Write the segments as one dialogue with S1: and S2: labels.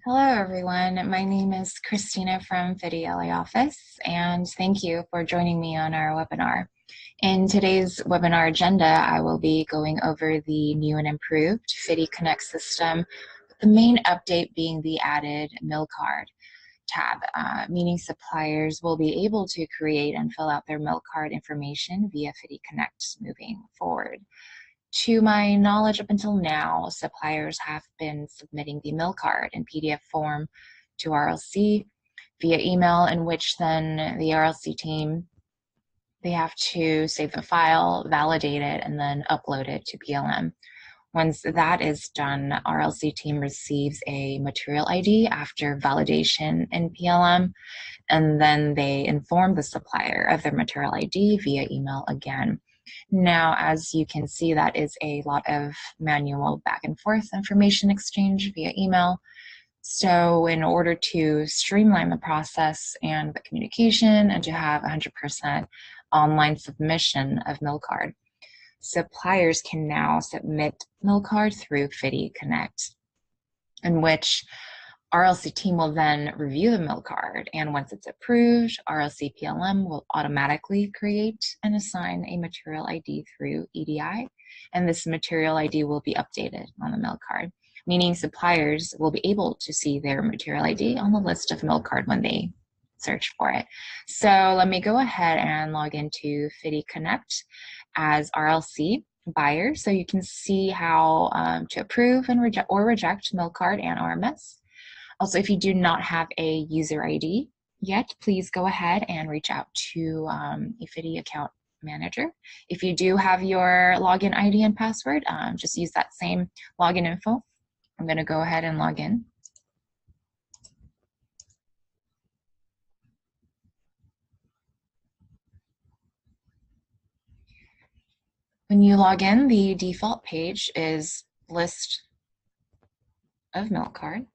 S1: Hello, everyone. My name is Christina from FITI LA office, and thank you for joining me on our webinar. In today's webinar agenda, I will be going over the new and improved FITI Connect system, the main update being the added mill card tab, meaning suppliers will be able to create and fill out their mill card information via FITI Connect moving forward. To my knowledge, up until now, suppliers have been submitting the mill card in PDF form to RLC via email, in which then the RLC team, they have to save the file, validate it, and then upload it to PLM. Once that is done, RLC team receives a material ID after validation in PLM, and then they inform the supplier of their material ID via email again. Now, as you can see, that is a lot of manual back and forth information exchange via email. So in order to streamline the process and the communication and to have 100% online submission of mill card, suppliers can now submit mill card through FITI Connect, in which RLC team will then review the mill card, and once it's approved, RLC PLM will automatically create and assign a material ID through EDI, and this material ID will be updated on the mill card, meaning suppliers will be able to see their material ID on the list of mill card when they search for it. So let me go ahead and log into FITI Connect as RLC buyer, so you can see how to approve and reject mill card and RMS. Also, if you do not have a user ID yet, please go ahead and reach out to a FITI account manager. If you do have your login ID and password, just use that same login info. I'm going to go ahead and log in. When you log in, the default page is list of mill card.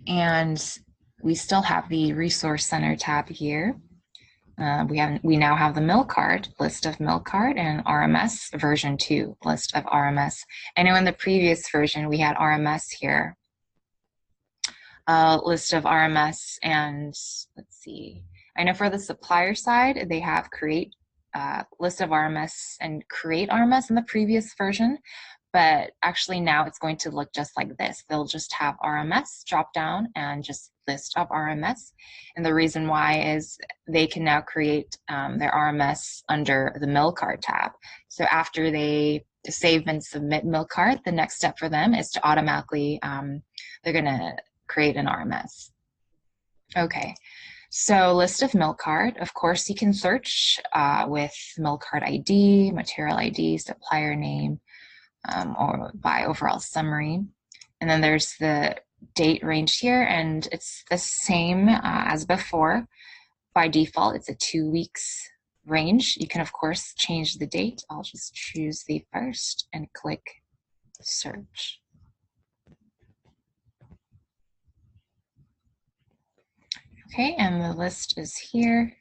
S1: And we still have the Resource Center tab here. We now have the mill card, list of mill card, and RMS version 2, list of RMS. I know in the previous version we had RMS here, list of RMS, and let's see. I know for the supplier side, they have create list of RMS and create RMS in the previous version. But actually now it's going to look just like this. They'll just have RMS drop down and just list of RMS. And the reason why is they can now create their RMS under the mill card tab. So after they save and submit mill card, the next step for them is to automatically, they're gonna create an RMS. Okay. So list of mill card, of course you can search with mill card ID, material ID, supplier name, or by overall summary. And then there's the date range here, and it's the same as before. By default, it's a 2 weeks range. You can, of course, change the date. I'll just choose the 1st and click search. Okay, and the list is here.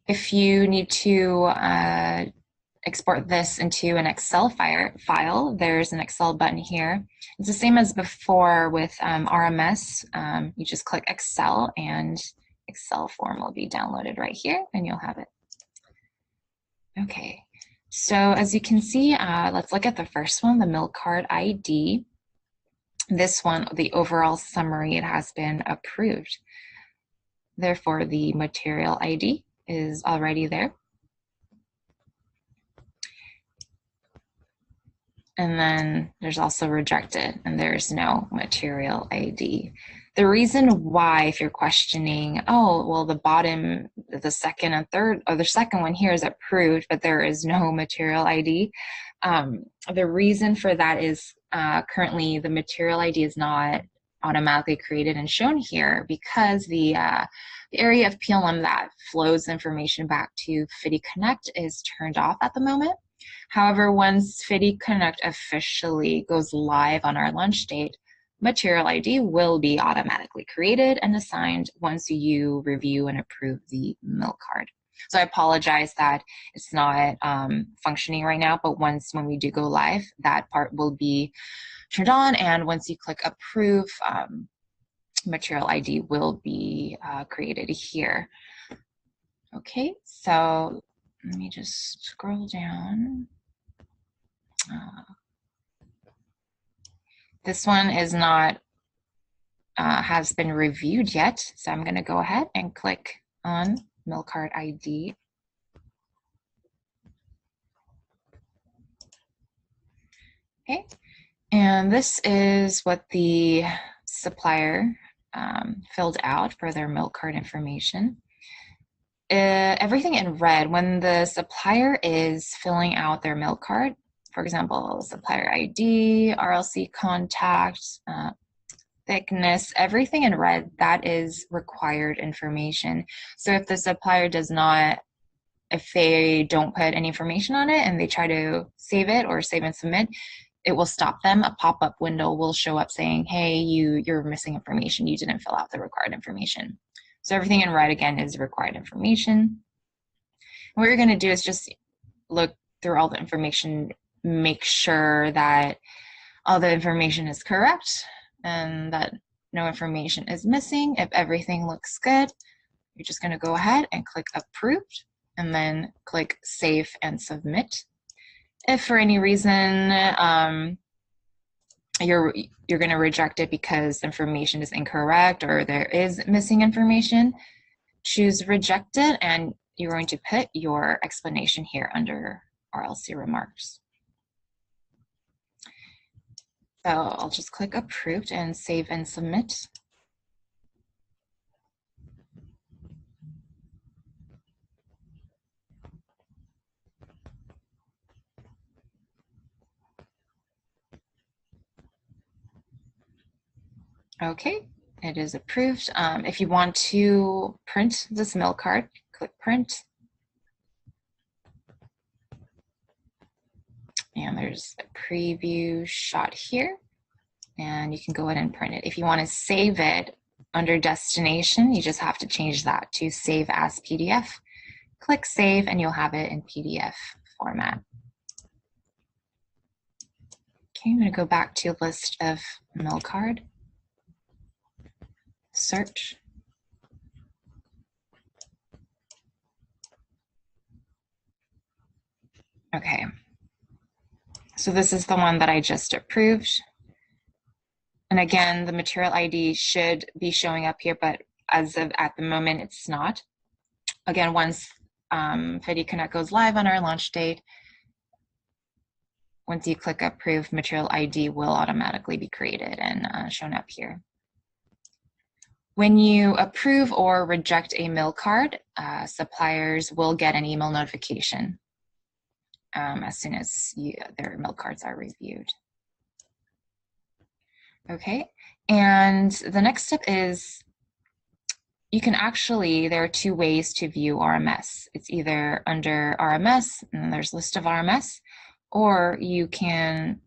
S1: If you need to export this into an Excel file, there's an Excel button here. It's the same as before with RMS. You just click Excel, and Excel form will be downloaded right here, and you'll have it. Okay, so as you can see, let's look at the first one, the mill card ID. This one, the overall summary, it has been approved. Therefore, the material ID is already there. And then there's also rejected, and there's no material ID. The reason why, if you're questioning, oh, well, the bottom, the second and third, or the second one here is approved, but there is no material ID. The reason for that is currently the material ID is not automatically created and shown here because the area of PLM that flows information back to FITI Connect is turned off at the moment. However, once FITI Connect officially goes live on our launch date, material ID will be automatically created and assigned once you review and approve the mill card. So I apologize that it's not functioning right now, but when we do go live, that part will be turned on, and once you click approve, material ID will be created here. Okay, so let me just scroll down. This one is not has been reviewed yet, so I'm going to go ahead and click on Mill Card ID. Okay, and this is what the supplier filled out for their milk card information. Everything in red, when the supplier is filling out their milk card, for example, supplier ID, RLC contact, thickness, everything in red, that is required information. So if the supplier does not, if they don't put any information on it and they try to save it or save and submit, it will stop them. A pop-up window will show up saying, hey, you're missing information. You didn't fill out the required information. So everything in red, again, is required information. And what you're going to do is just look through all the information, make sure that all the information is correct and that no information is missing. If everything looks good, you're just going to go ahead and click approved and then click save and submit. If for any reason you're going to reject it because information is incorrect or there is missing information, choose reject it, and you're going to put your explanation here under RLC remarks. So I'll just click approved and save and submit. Okay, it is approved. If you want to print this mill card, click print. And there's a preview shot here, and you can go ahead and print it. If you want to save it under destination, you just have to change that to save as PDF. Click save and you'll have it in PDF format. Okay, I'm going to go back to list of mill card. Search. Okay, so this is the one that I just approved. And again, the material ID should be showing up here, but as of at the moment, it's not. Again, once FITI Connect goes live on our launch date, once you click approve, material ID will automatically be created and shown up here. When you approve or reject a mill card, suppliers will get an email notification as soon as their mill cards are reviewed. Okay, and the next step is you can actually, there are two ways to view RMS. It's either under RMS, and there's list of RMS, or you can,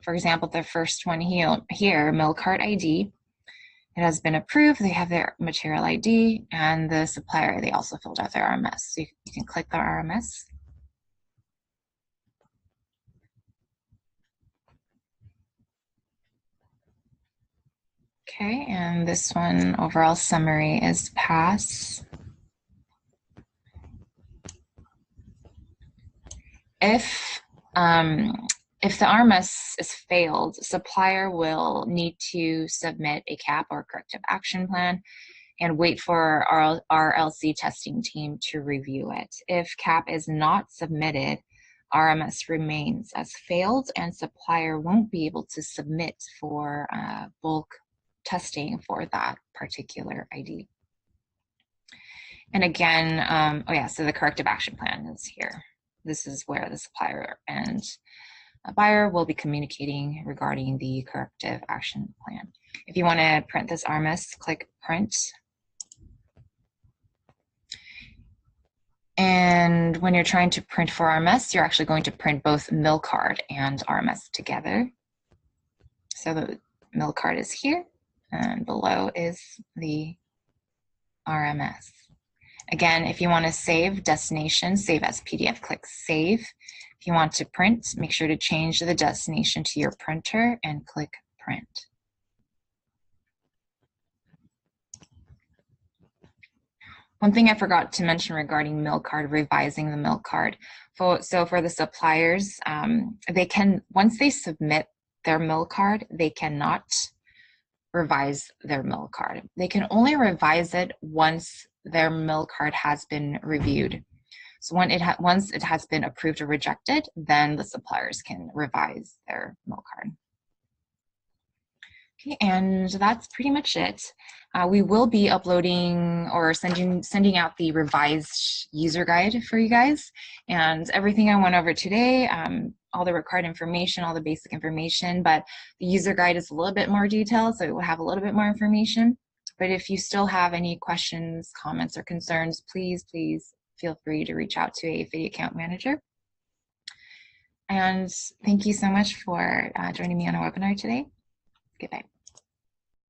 S1: for example, the first one here, mill card ID, it has been approved, they have their material ID, and the supplier, they also filled out their RMS. So you can click the RMS. Okay, and this one, overall summary is pass. If the RMS is failed, supplier will need to submit a CAP or corrective action plan and wait for our RLC testing team to review it. If CAP is not submitted, RMS remains as failed and supplier won't be able to submit for bulk testing for that particular ID. And again, so the corrective action plan is here. This is where the supplier and a buyer will be communicating regarding the corrective action plan. If you want to print this RMS, click print. And when you're trying to print for RMS, you're actually going to print both mill card and RMS together. So the mill card is here, and below is the RMS. Again, if you want to save destination, save as PDF, click Save. If you want to print, make sure to change the destination to your printer and click Print. One thing I forgot to mention regarding milk card, revising the milk card. So for the suppliers, they can, once they submit their milk card, they cannot revise their milk card. They can only revise it once their milk card has been reviewed. So once it has been approved or rejected, then the suppliers can revise their milk card. Okay, and that's pretty much it. We will be uploading or sending out the revised user guide for you guys, and everything I went over today, all the required information, all the basic information, but the user guide is a little bit more detailed, so it will have a little bit more information. But if you still have any questions, comments, or concerns, please feel free to reach out to a FITI account manager. And thank you so much for joining me on our webinar today. Goodbye.